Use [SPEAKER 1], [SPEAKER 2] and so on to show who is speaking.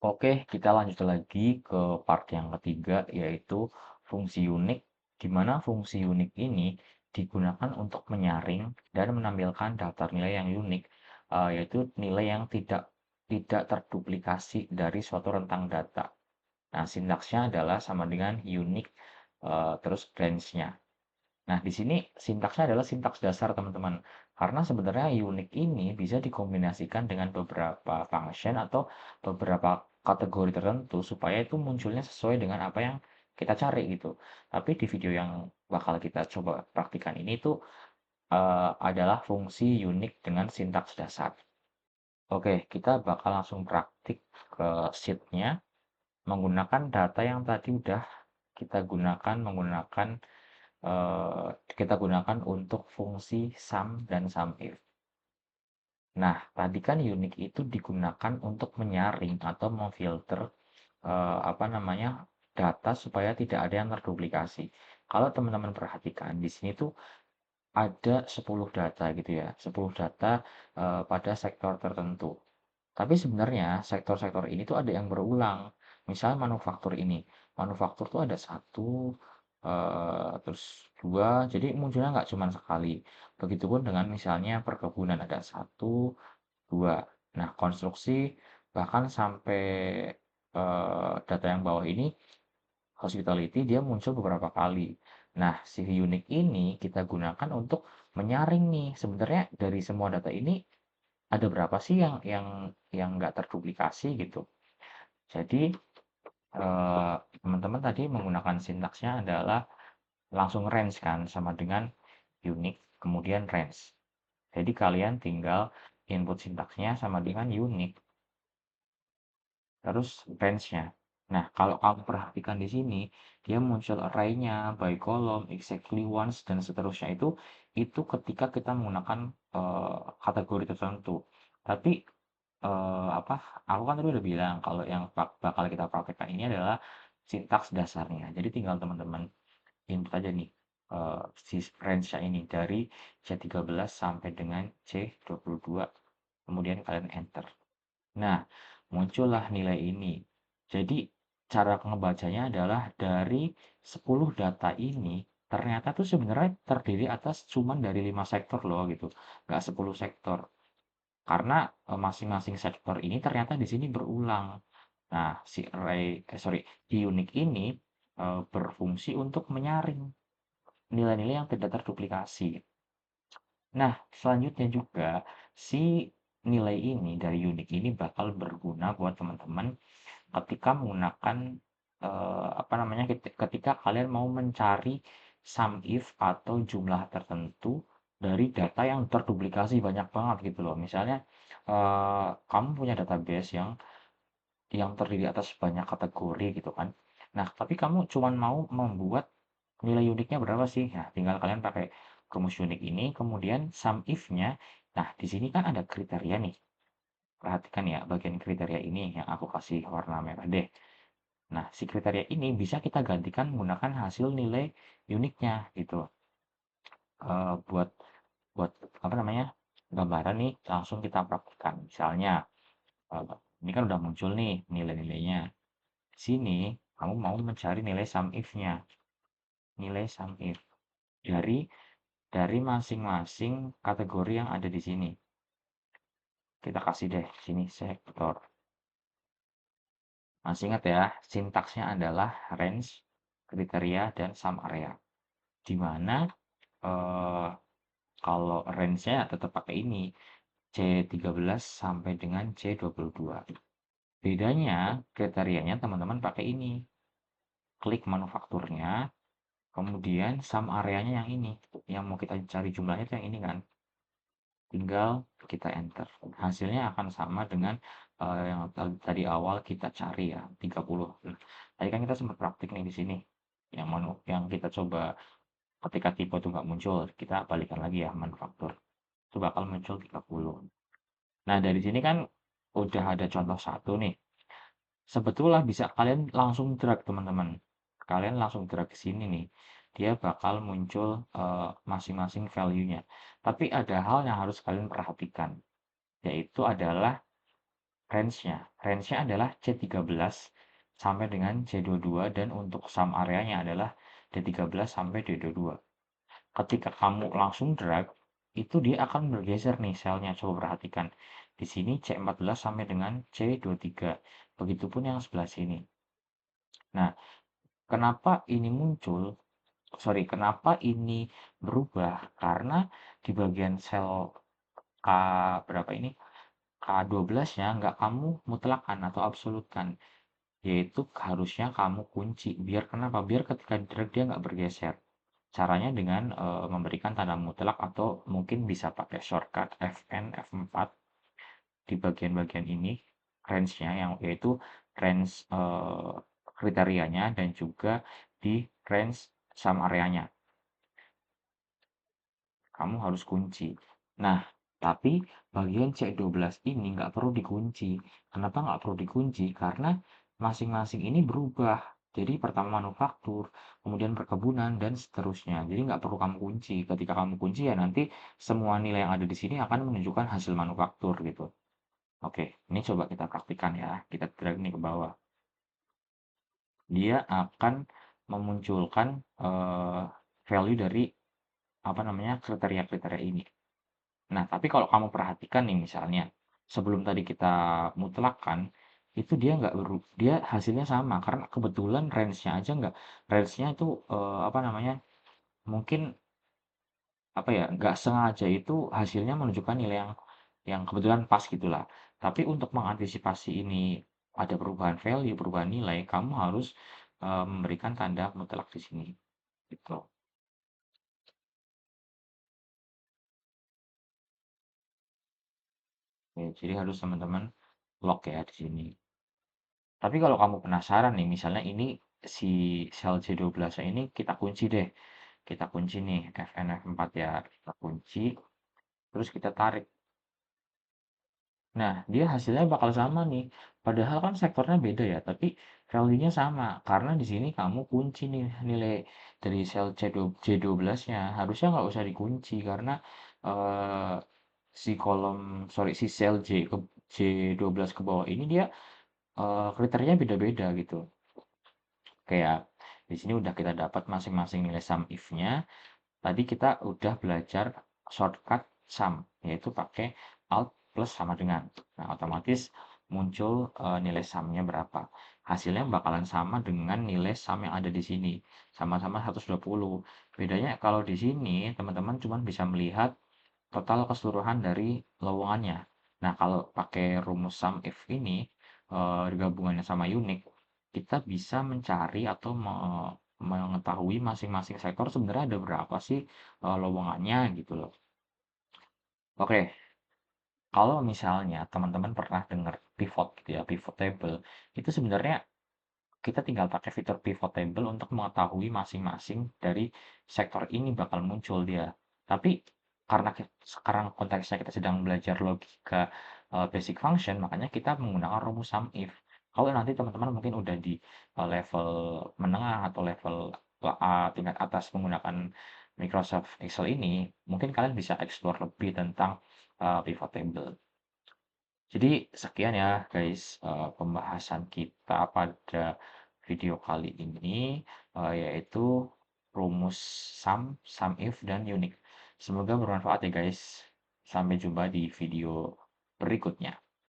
[SPEAKER 1] Oke, kita lanjut lagi ke part yang ketiga, yaitu fungsi unik, di mana fungsi unik ini digunakan untuk menyaring dan menampilkan daftar nilai yang unik, yaitu nilai yang tidak terduplikasi dari suatu rentang data. Nah, sintaksnya adalah sama dengan unique, terus range-nya. Nah, di sini sintaksnya adalah sintaks dasar, teman-teman. Karena sebenarnya unique ini bisa dikombinasikan dengan beberapa function atau beberapa kategori tertentu supaya itu munculnya sesuai dengan apa yang kita cari gitu. Tapi di video yang bakal kita coba praktikan ini tuh adalah fungsi unique dengan sintaks dasar. Oke, kita bakal langsung praktik ke sheet-nya menggunakan data yang tadi udah kita gunakan menggunakan kita gunakan untuk fungsi sum dan SUMIF. Nah, tadi kan unique itu digunakan untuk menyaring atau memfilter apa namanya data supaya tidak ada yang terduplikasi. Kalau teman-teman perhatikan di sini tuh ada 10 data gitu ya, 10 data pada sektor tertentu. Tapi sebenarnya sektor-sektor ini tuh ada yang berulang. Misal manufaktur ini. Manufaktur tuh ada satu, terus dua, jadi munculnya nggak cuma sekali. Begitupun dengan misalnya perkebunan ada satu, dua. Nah, konstruksi bahkan sampai data yang bawah ini hospitality dia muncul beberapa kali. Nah, si unique ini kita gunakan untuk menyaring nih. Sebenarnya dari semua data ini ada berapa sih yang nggak terduplikasi gitu. Jadi teman-teman tadi menggunakan sintaksnya adalah langsung range kan sama dengan unique kemudian range. Jadi kalian tinggal input sintaksnya sama dengan unique terus range-nya. Nah, kalau kamu perhatikan di sini, dia muncul array-nya, by column, exactly once, dan seterusnya itu ketika kita menggunakan kategori tertentu. Tapi apa, aku kan tadi udah bilang kalau yang bakal kita praktekkan ini adalah sintaks dasarnya. Jadi tinggal teman-teman input aja nih si range-nya ini dari C13 sampai dengan C22. Kemudian kalian enter. Nah, muncullah nilai ini. Jadi, cara ngebacanya adalah dari 10 data ini, ternyata tuh sebenarnya terdiri atas cuman dari 5 sektor loh gitu. Nggak 10 sektor. Karena masing-masing sektor ini ternyata di sini berulang. Nah, si si unique ini berfungsi untuk menyaring nilai-nilai yang tidak terduplikasi. Nah, selanjutnya juga si nilai ini dari unique ini bakal berguna buat teman-teman ketika menggunakan apa namanya ketika kalian mau mencari sum if atau jumlah tertentu dari data yang terduplikasi banyak banget gitu loh. Misalnya kamu punya database yang terdiri atas banyak kategori gitu kan. Nah, tapi kamu cuma mau membuat nilai uniknya berapa sih? Nah, tinggal kalian pakai rumus unik ini, kemudian sum if-nya. Nah, di sini kan ada kriteria nih. Perhatikan ya, bagian kriteria ini yang aku kasih warna merah deh. Nah, si kriteria ini bisa kita gantikan menggunakan hasil nilai uniknya gitu. Buat buat apa namanya gambaran nih, langsung kita praktikkan. Misalnya, eh, ini kan udah muncul nih nilai-nilainya. Di sini kamu mau mencari nilai sum if-nya, nilai sum if dari masing-masing kategori yang ada di sini. Kita kasih deh sini sektor. Masih ingat ya, sintaksnya adalah range, kriteria, dan sum area. Di mana eh, kalau range-nya tetap pakai ini, C13 sampai dengan C22. Bedanya, kriterianya teman-teman pakai ini. Klik manufakturnya, kemudian sum areanya yang ini. Yang mau kita cari jumlahnya itu yang ini kan. Tinggal kita enter. Hasilnya akan sama dengan yang tadi awal kita cari ya, 30. Nah, tadi kan kita sempat praktik nih di sini. Yang kita coba ketika tipe itu nggak muncul, kita balikan lagi ya manufaktur. Itu bakal muncul 30. Nah, dari sini kan udah ada contoh satu nih. Sebetulnya bisa kalian langsung drag teman-teman. Kalian langsung drag ke sini nih. Dia bakal muncul masing-masing value-nya. Tapi ada hal yang harus kalian perhatikan, yaitu adalah Range-nya adalah C13 sampai dengan C22 dan untuk sum areanya adalah D13 sampai D22. Ketika kamu langsung drag, itu dia akan bergeser nih selnya. Coba perhatikan. Di sini C14 sampai dengan C23. Begitupun yang sebelah sini. Nah, kenapa ini muncul? Sorry, kenapa ini berubah? Karena di bagian sel K berapa ini? K12-nya nggak kamu mutlakkan atau absolutkan. Yaitu harusnya kamu kunci. Biar kenapa? Biar ketika drag dia nggak bergeser. Caranya dengan memberikan tanda mutlak atau mungkin bisa pakai shortcut Fn, F4 di bagian-bagian ini, range-nya yang yaitu range kriterianya dan juga di range sum area-nya. Kamu harus kunci. Nah, tapi bagian C12 ini nggak perlu dikunci. Kenapa nggak perlu dikunci? Karena masing-masing ini berubah. Jadi pertama manufaktur, kemudian perkebunan, dan seterusnya. Jadi nggak perlu kamu kunci. Ketika kamu kunci ya nanti semua nilai yang ada di sini akan menunjukkan hasil manufaktur gitu. Oke, ini coba kita praktikkan ya. Kita drag ini ke bawah. Dia akan memunculkan value dari apa namanya kriteria-kriteria ini. Nah, tapi kalau kamu perhatikan nih misalnya, sebelum tadi kita mutlakkan, itu dia nggak dia hasilnya sama karena kebetulan range-nya aja nggak range-nya itu apa namanya mungkin apa ya nggak sengaja itu hasilnya menunjukkan nilai yang kebetulan pas gitulah. Tapi untuk mengantisipasi ini ada perubahan value, perubahan nilai, kamu harus memberikan tanda mutlak di sini gitu. Oke, jadi harus teman-teman lock ya di sini. Tapi kalau kamu penasaran nih, misalnya ini si sel C12 ini kita kunci deh. Kita kunci nih Fn F4 ya. Kita kunci, terus kita tarik. Nah, dia hasilnya bakal sama nih. Padahal kan sektornya beda ya, tapi value-nya sama. Karena di sini kamu kunci nih nilai dari sel C12-nya. Harusnya nggak usah dikunci karena eh, si kolom, sorry, si sel C12 ke bawah ini dia kriterianya beda-beda gitu. Kayak di sini udah kita dapat masing-masing nilai sum if-nya. Tadi kita udah belajar shortcut sum, yaitu pakai alt plus sama dengan. Nah, otomatis muncul nilai sumnya berapa. Hasilnya bakalan sama dengan nilai sum yang ada di sini. Sama-sama 120. Bedanya kalau di sini teman-teman cuma bisa melihat total keseluruhan dari lowongannya. Nah, kalau pakai rumus sum if ini, gabungannya sama unique, kita bisa mencari atau mengetahui masing-masing sektor sebenarnya ada berapa sih lowongannya gitu loh. Oke, kalau misalnya teman-teman pernah dengar pivot gitu ya, pivot table, itu sebenarnya kita tinggal pakai fitur pivot table untuk mengetahui masing-masing dari sektor ini bakal muncul dia. Tapi karena sekarang konteksnya kita sedang belajar logika basic function, makanya kita menggunakan rumus sum if. Kalau nanti teman-teman mungkin udah di level menengah atau level tingkat atas menggunakan Microsoft Excel ini, mungkin kalian bisa explore lebih tentang pivot table. Jadi sekian ya guys, pembahasan kita pada video kali ini, yaitu rumus sum, sum if, dan unique. Semoga bermanfaat ya guys. Sampai jumpa di video berikutnya.